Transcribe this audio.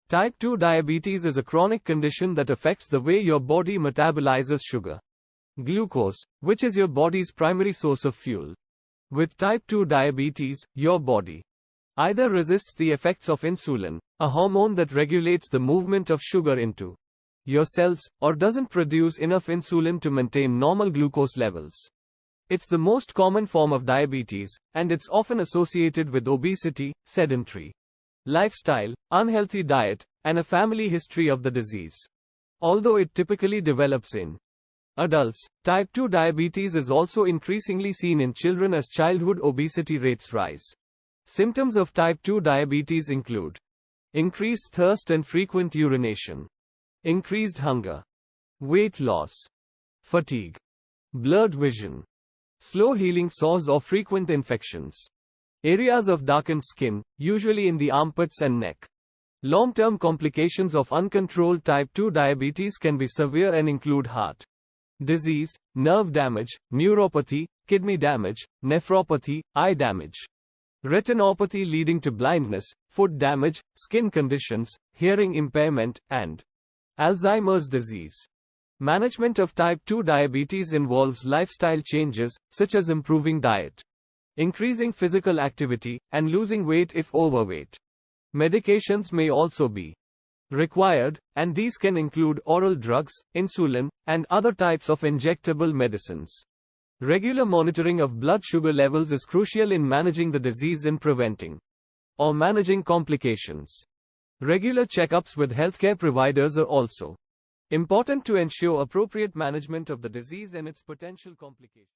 Type 2 diabetes is a chronic condition that affects the way your body metabolizes sugar, glucose, which is your body's primary source of fuel. With type 2 diabetes, your body either resists the effects of insulin, a hormone that regulates the movement of sugar into your cells, or doesn't produce enough insulin to maintain normal glucose levels. It's the most common form of diabetes, and it's often associated with obesity, sedentary lifestyle, unhealthy diet, and a family history of the disease. Although it typically develops in adults, type 2 diabetes is also increasingly seen in children as childhood obesity rates rise. Symptoms of type 2 diabetes include increased thirst and frequent urination, increased hunger, weight loss, fatigue, blurred vision, slow healing sores or frequent infections, areas of darkened skin, usually in the armpits and neck. Long-term complications of uncontrolled type 2 diabetes can be severe and include heart disease, nerve damage, neuropathy, kidney damage, nephropathy, eye damage, retinopathy leading to blindness, foot damage, skin conditions, hearing impairment, and Alzheimer's disease. Management of type 2 diabetes involves lifestyle changes, such as improving diet, increasing physical activity, and losing weight if overweight. Medications may also be required, and these can include oral drugs, insulin, and other types of injectable medicines. Regular monitoring of blood sugar levels is crucial in managing the disease and preventing or managing complications. Regular checkups with healthcare providers are also important to ensure appropriate management of the disease and its potential complications.